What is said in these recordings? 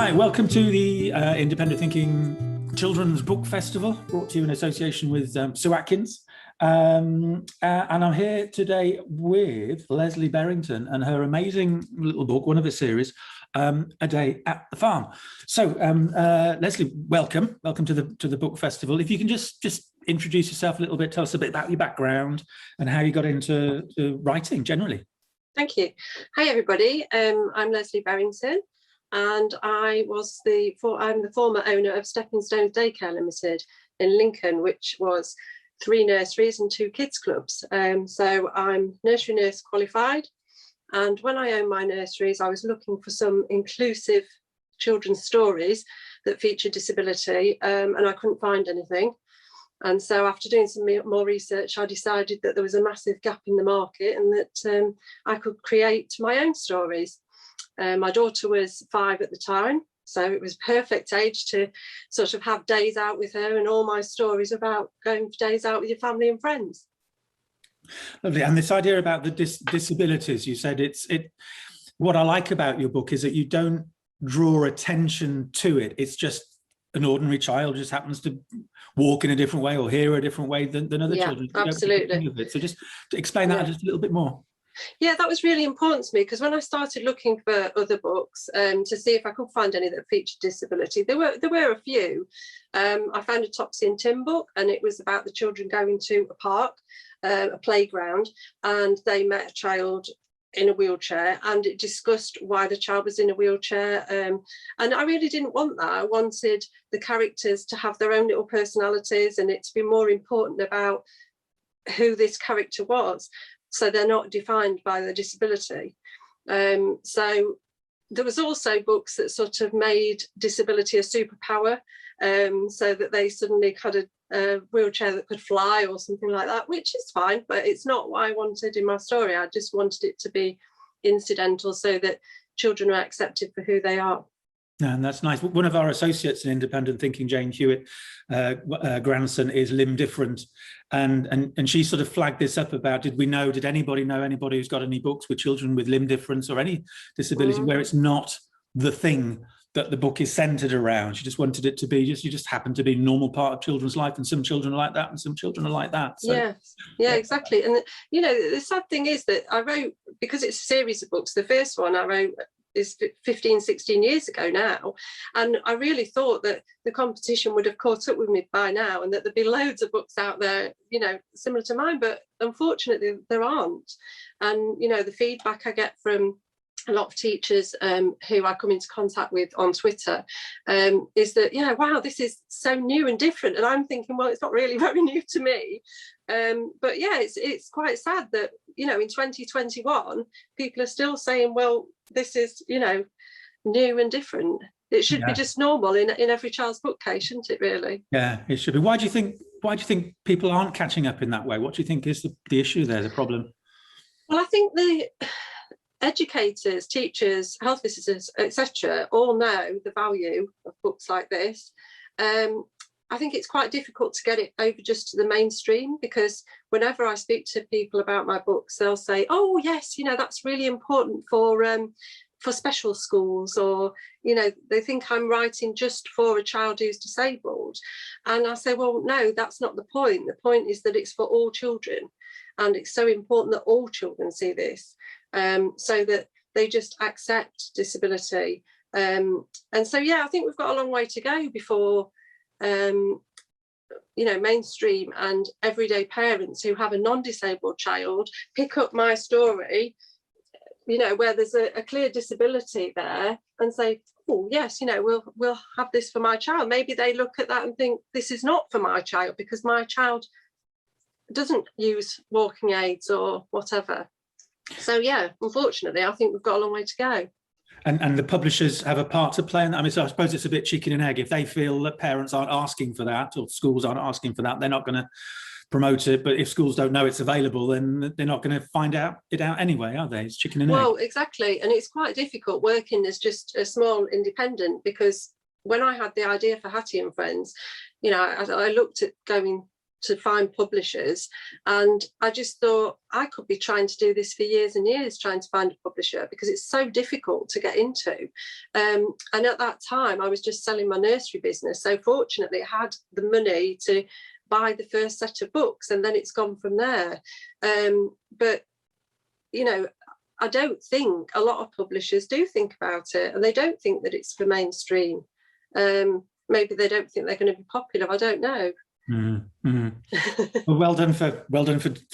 Hi, welcome to the Independent Thinking Children's Book Festival, brought to you in association with Sue Atkins. And I'm here today with Lesley Berrington and her amazing little book, one of a series, A Day at the Farm. So, Lesley, welcome to the book festival. If you can just introduce yourself a little bit, tell us a bit about your background and how you got into writing generally. Thank you. Hi, everybody. I'm Lesley Berrington, and I'm the former owner of Stepping Stones Daycare Limited in Lincoln, which was 3 nurseries and 2 kids clubs. So I'm nursery nurse qualified. And when I owned my nurseries, I was looking for some inclusive children's stories that feature disability, and I couldn't find anything. And so after doing some more research, I decided that there was a massive gap in the market and that I could create my own stories. My daughter was 5 at the time, so it was perfect age to sort of have days out with her, and all my stories about going for days out with your family and friends. Lovely. And this idea about the disabilities, you said what I like about your book is that you don't draw attention to it. It's just an ordinary child just happens to walk in a different way or hear a different way than other children. Absolutely. So just to explain that just a little bit more. Yeah, that was really important to me, because when I started looking for other books to see if I could find any that featured disability, there were a few. I found a Topsy and Tim book, and it was about the children going to a park, a playground, and they met a child in a wheelchair, and it discussed why the child was in a wheelchair. And I really didn't want that. I wanted the characters to have their own little personalities, and it to be more important about who this character was, so they're not defined by their disability. So there was also books that sort of made disability a superpower, so that they suddenly had a wheelchair that could fly or something like that, which is fine, but it's not what I wanted in my story. I just wanted it to be incidental so that children are accepted for who they are. And that's nice. One of our associates in Independent Thinking, Jane Hewitt, grandson is limb different, and she sort of flagged this up about, did anybody know anybody who's got any books with children with limb difference or any disability where it's not the thing that the book is centered around. She just wanted it to be you just happen to be a normal part of children's life, and some children are like that and some children are like that. So, yeah, exactly. And the sad thing is that I wrote, because it's a series of books, the first one I wrote is 15, 16 years ago now. And I really thought that the competition would have caught up with me by now, and that there'd be loads of books out there, similar to mine, but unfortunately there aren't. And, the feedback I get from a lot of teachers who I come into contact with on Twitter is that, wow, this is so new and different. And I'm thinking, well, it's not really very new to me. But yeah, it's quite sad that, in 2021, people are still saying, well, this is, new and different. It should be just normal in every child's bookcase, shouldn't it, really? Yeah, it should be. Why do you think people aren't catching up in that way? What do you think is the issue there, the problem? Well, I think the educators, teachers, health visitors, etc., all know the value of books like this. I think it's quite difficult to get it over just to the mainstream, because whenever I speak to people about my books, they'll say, oh yes, that's really important for special schools, or they think I'm writing just for a child who's disabled. And I say, well, no, that's not the point. The point is that it's for all children, and it's so important that all children see this, so that they just accept disability. And so, yeah, I think we've got a long way to go before mainstream and everyday parents who have a non-disabled child pick up my story, where there's a clear disability there, and say, oh yes, we'll have this for my child. Maybe they look at that and think, this is not for my child because my child doesn't use walking aids or whatever. So yeah, unfortunately, I think we've got a long way to go. And the publishers have a part to play in that. I mean, so I suppose it's a bit chicken and egg. If they feel that parents aren't asking for that, or schools aren't asking for that, they're not going to promote it. But if schools don't know it's available, then they're not going to find it out anyway, are they? It's chicken and egg. Well, exactly. And it's quite difficult working as just a small independent, because when I had the idea for Hattie and Friends, I looked at going to find publishers, and I just thought I could be trying to do this for years and years, trying to find a publisher, because it's so difficult to get into. And at that time I was just selling my nursery business, so fortunately I had the money to buy the first set of books, and then it's gone from there. But you know, I don't think a lot of publishers do think about it, and they don't think that it's for mainstream. Maybe they don't think they're going to be popular, I don't know. Well, well done for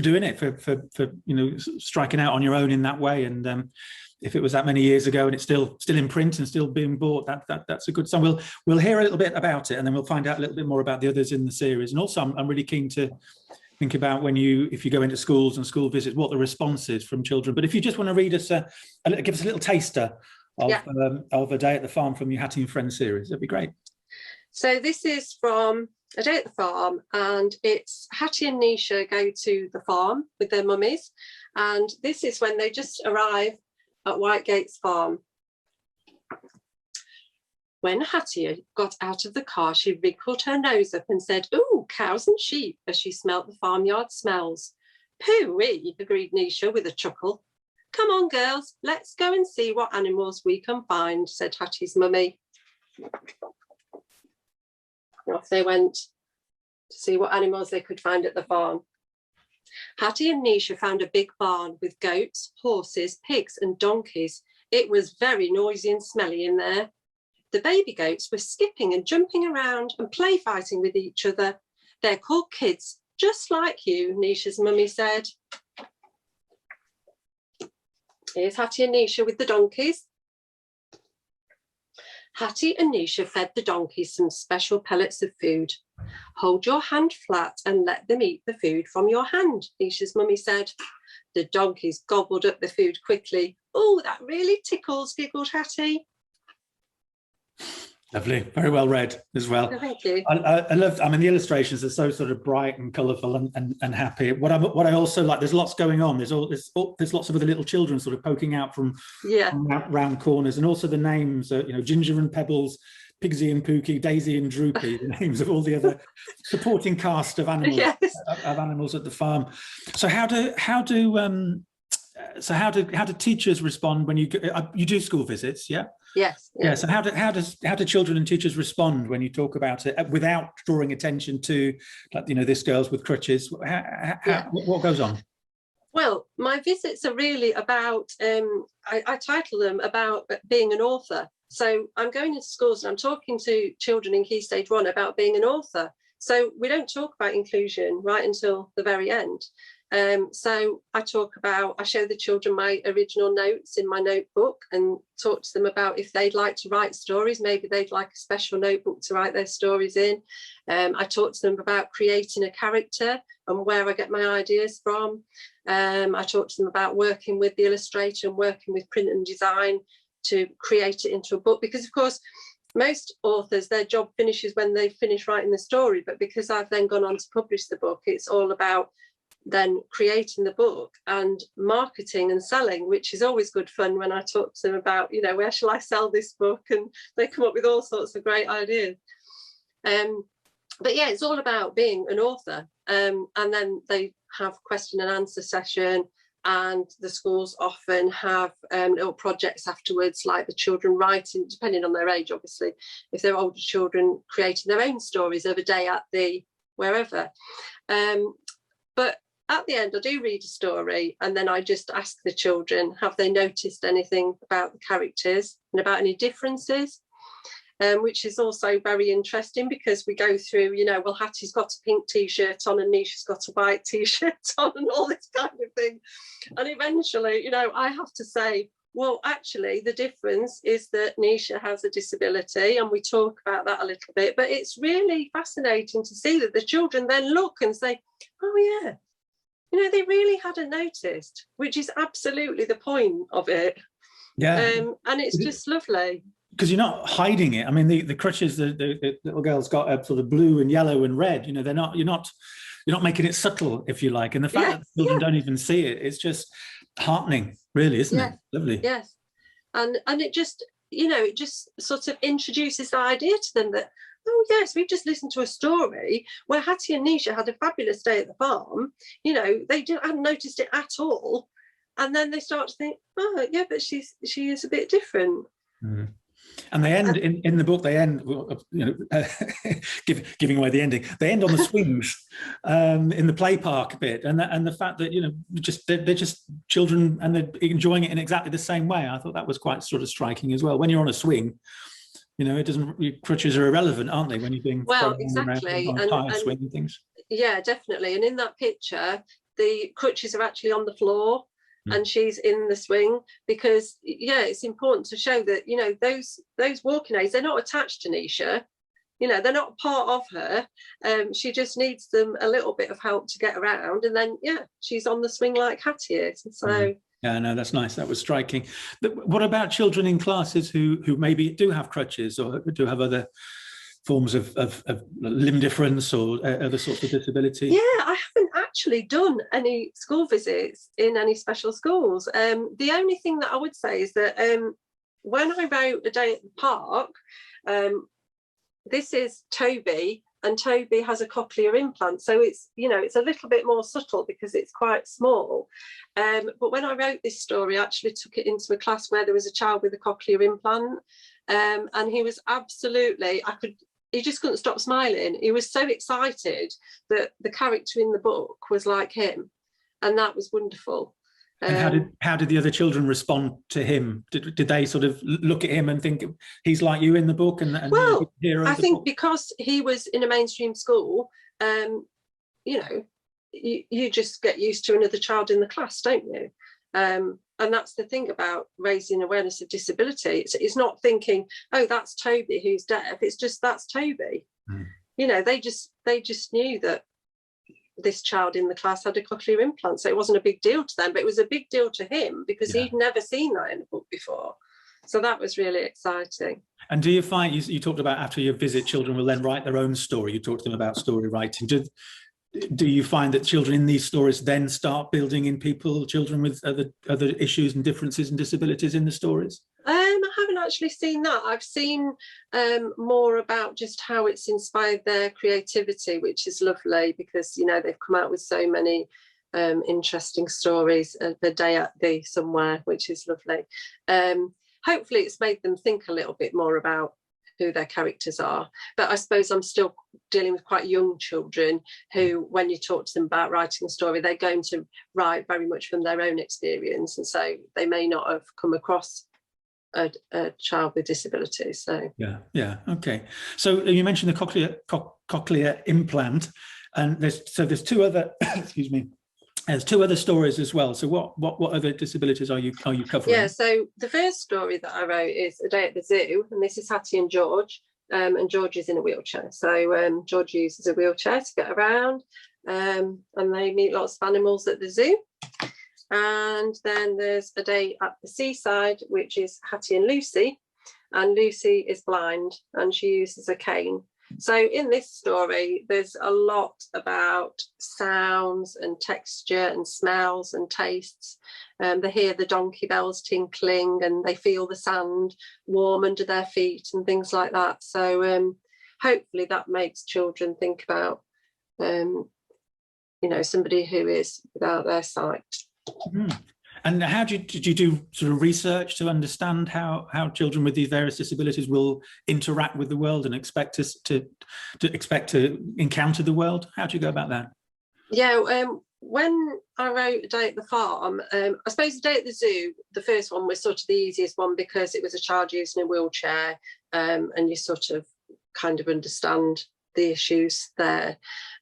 doing it, for you know, striking out on your own in that way. And if it was that many years ago and it's still in print and still being bought, that's a good sign. We'll hear a little bit about it, and then we'll find out a little bit more about the others in the series. And also I'm really keen to think about if you go into schools and school visits, what the response is from children. But if you just want to read us give us a little taster of A Day at the Farm from your Hattie and Friends series, that'd be great. So this is from A Day at the Farm, and it's Hattie and Nisha go to the farm with their mummies, and this is when they just arrive at Whitegate's farm. When Hattie got out of the car, she wrinkled her nose up and said, "Ooh, cows and sheep," as she smelt the farmyard smells. "Pooh-wee," agreed Nisha with a chuckle. "Come on, girls, let's go and see what animals we can find," said Hattie's mummy. Off they went to see what animals they could find at the farm. Hattie and Nisha found a big barn with goats, horses, pigs and donkeys. It was very noisy and smelly in there. The baby goats were skipping and jumping around and play fighting with each other. "They're called kids, just like you," Nisha's mummy said. Here's Hattie and Nisha with the donkeys. Hattie and Nisha fed the donkeys some special pellets of food. "Hold your hand flat and let them eat the food from your hand," Nisha's mummy said. The donkeys gobbled up the food quickly. "Oh, that really tickles," giggled Hattie. Lovely, very well read as well. Oh, thank you. I love. I mean, the illustrations are so sort of bright and colourful and happy. What I also like, there's lots going on. There's lots of other little children sort of poking out from round corners, and also the names. You know, Ginger and Pebbles, Pigsy and Pookie, Daisy and Droopy. The names of all the other supporting cast of animals of animals at the farm. So how do teachers respond when you do school visits? Yeah. Yes. Yes. And how do children and teachers respond when you talk about it without drawing attention to, like, you know, this girl's with crutches? What goes on? Well, my visits are really about, I title them about being an author. So I'm going into schools and I'm talking to children in Key Stage 1 about being an author. So we don't talk about inclusion right until the very end. So I show the children my original notes in my notebook and talk to them about if they'd like to write stories, maybe they'd like a special notebook to write their stories in. I talk to them about creating a character and where I get my ideas from. I talk to them about working with the illustrator and working with print and design to create it into a book, because of course most authors, their job finishes when they finish writing the story, but because I've then gone on to publish the book, it's all about then creating the book and marketing and selling, which is always good fun when I talk to them about, you know, where shall I sell this book, and they come up with all sorts of great ideas. But yeah, it's all about being an author. And then they have question and answer session, and the schools often have little projects afterwards, like the children writing, depending on their age, obviously, if they're older children, creating their own stories of a day at the wherever. But at the end, I do read a story, and then I just ask the children, have they noticed anything about the characters and about any differences? Which is also very interesting, because we go through, you know, well, Hattie's got a pink T-shirt on and Nisha's got a white T-shirt on and all this kind of thing. And eventually, you know, I have to say, well, actually, the difference is that Nisha has a disability, and we talk about that a little bit. But it's really fascinating to see that the children then look and say, oh, yeah, you know, they really hadn't noticed, which is absolutely the point of it. Yeah. And it's just lovely. Because you're not hiding it. I mean, the crutches, the little girl's got a sort of blue and yellow and red. You know, you're not making it subtle, if you like. And the fact that children don't even see it, it's just heartening, really, isn't it? Lovely. Yes, and it just, you know, it just sort of introduces the idea to them that oh yes, we've just listened to a story where Hattie and Nisha had a fabulous day at the farm. You know, hadn't noticed it at all. And then they start to think, oh yeah, but she is a bit different. Mm. And they end in the book. They end, giving away the ending. They end on the swings in the play park bit, and the fact that they're just children and they're enjoying it in exactly the same way. I thought that was quite sort of striking as well. When you're on a swing, it doesn't. Your crutches are irrelevant, aren't they? When you're being exactly on a tire swing and things. Yeah, definitely. And in that picture, the crutches are actually on the floor. And she's in the swing, because it's important to show that those walking aids, they're not attached to Nisha, they're not part of her. She just needs them a little bit of help to get around, and then she's on the swing like Hattie is. And so yeah, no, that's nice. That was striking. But what about children in classes who maybe do have crutches or do have other forms of limb difference or other sorts of disability? Yeah, I haven't actually done any school visits in any special schools. The only thing that I would say is that when I wrote A Day at the Park, this is Toby, and Toby has a cochlear implant, so it's it's a little bit more subtle because it's quite small. But when I wrote this story, I actually took it into a class where there was a child with a cochlear implant, and he was absolutely, he just couldn't stop smiling. He was so excited that the character in the book was like him, and that was wonderful. And how did the other children respond to him? Did they sort of look at him and think he's like you in the book? Well, I think because he was in a mainstream school, you just get used to another child in the class, don't you? And that's the thing about raising awareness of disability. It's not thinking, oh, that's Toby who's deaf. It's just, that's Toby. They just knew that this child in the class had a cochlear implant, so it wasn't a big deal to them, but it was a big deal to him because he'd never seen that in a book before. So that was really exciting. And do you find, you talked about after your visit, children will then write their own story. You talked to them about story writing. Do you find that children in these stories then start building in children with other issues and differences and disabilities in the stories? I haven't actually seen that. I've seen more about just how it's inspired their creativity, which is lovely because, they've come out with so many interesting stories. The Day at the somewhere, which is lovely. Hopefully it's made them think a little bit more about who their characters are. But I suppose I'm still dealing with quite young children who, when you talk to them about writing a story, they're going to write very much from their own experience. And so they may not have come across a child with disabilities. So yeah, okay. So you mentioned the cochlear implant, and there's two other excuse me. There's two other stories as well. So what other disabilities are you covering? Yeah, so the first story that I wrote is A Day at the Zoo, and this is Hattie and George, and George is in a wheelchair. So George uses a wheelchair to get around, and they meet lots of animals at the zoo. And then there's A Day at the Seaside, which is Hattie and Lucy is blind and she uses a cane. So in this story, there's a lot about sounds and texture and smells and tastes. They hear the donkey bells tinkling and they feel the sand warm under their feet and things like that. So hopefully that makes children think about, somebody who is without their sight. Mm. And how did you do sort of research to understand how children with these various disabilities will interact with the world and expect to encounter the world? How do you go about that? Yeah, when I wrote A Day at the Farm, I suppose A Day at the Zoo, the first one was sort of the easiest one because it was a child using a wheelchair, and you sort of kind of understand the issues there.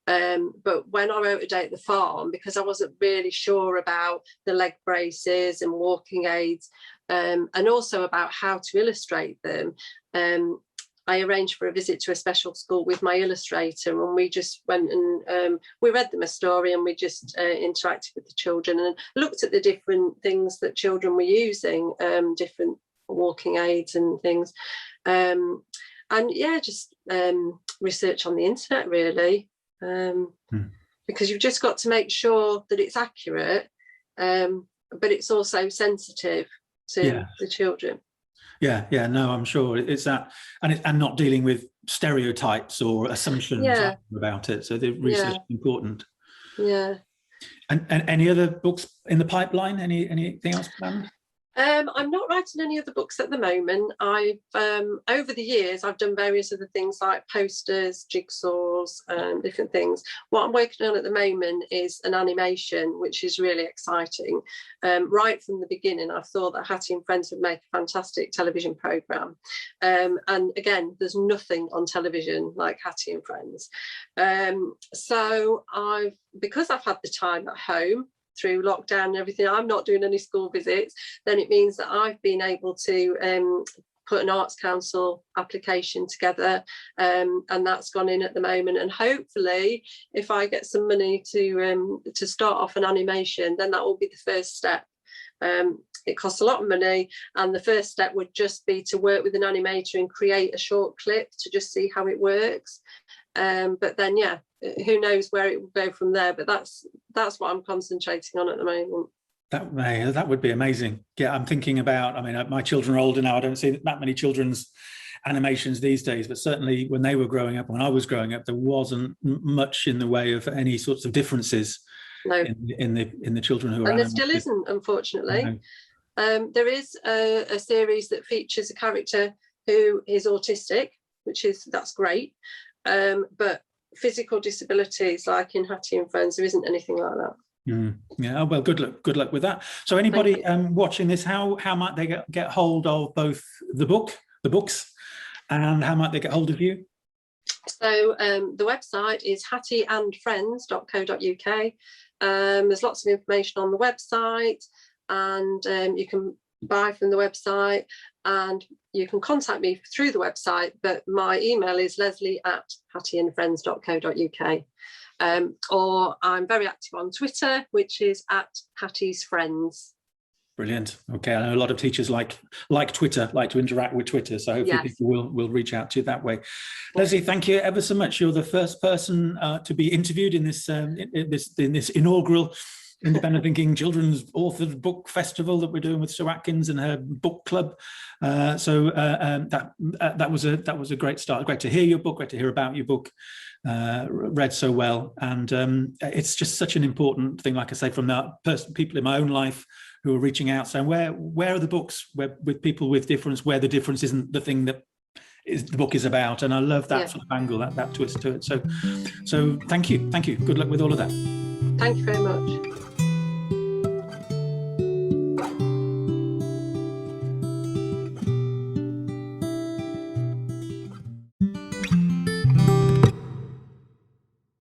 But when I wrote A Day at the Farm, because I wasn't really sure about the leg braces and walking aids, and also about how to illustrate them, I arranged for a visit to a special school with my illustrator, and we just went and we read them a story, and we just interacted with the children and looked at the different things that children were using, different walking aids and things. And yeah, just research on the internet really. Because you've just got to make sure that it's accurate, but it's also sensitive to the children. Yeah, no, I'm sure it's that, and not dealing with stereotypes or assumptions about it. So the research is important. Yeah. And any other books in the pipeline? Anything else planned? I'm not writing any other books at the moment. I've over the years I've done various other things like posters, jigsaws, different things. What I'm working on at the moment is an animation, which is really exciting. Right from the beginning, I thought that Hattie and Friends would make a fantastic television programme. And again, there's nothing on television like Hattie and Friends. So because I've had the time at home through lockdown and everything, I'm not doing any school visits, then it means that I've been able to put an Arts Council application together, and that's gone in at the moment. And hopefully, if I get some money to start off an animation, then that will be the first step. It costs a lot of money, and the first step would just be to work with an animator and create a short clip to just see how it works. But then, yeah, who knows where it will go from there? But that's what I'm concentrating on at the moment. That would be amazing. Yeah, I'm thinking about, I mean, my children are older now. I don't see that many children's animations these days, but certainly when they were growing up, when I was growing up, there wasn't much in the way of any sorts of differences in the children who are. And there still isn't, unfortunately. No. There is a series that features a character who is autistic, that's great. But physical disabilities, like in Hattie and Friends, there isn't anything like that. Yeah, well, good luck with that. So anybody watching this, how might they get hold of both the books, and how might they get hold of you? So the website is hattieandfriends.co.uk. There's lots of information on the website, and you can buy from the website, and you can contact me through the website, but my email is leslie@hattieandfriends.co.uk. Or I'm very active on Twitter, which is @Hattie'sFriends. Brilliant. Okay, I know a lot of teachers like Twitter, like to interact with Twitter, so hopefully people will reach out to you that way. Lesley, thank you ever so much. You're the first person to be interviewed in this inaugural Independent Thinking Children's Author Book Festival that we're doing with Sue Atkins and her book club. So that was a great start. Great to hear your book. Great to hear about your book. Read so well, and it's just such an important thing. Like I say, from the people in my own life who are reaching out, saying where are the books with people with difference, where the difference isn't the thing that the book is about. And I love that sort of angle, that twist to it. So thank you. Good luck with all of that. Thank you very much.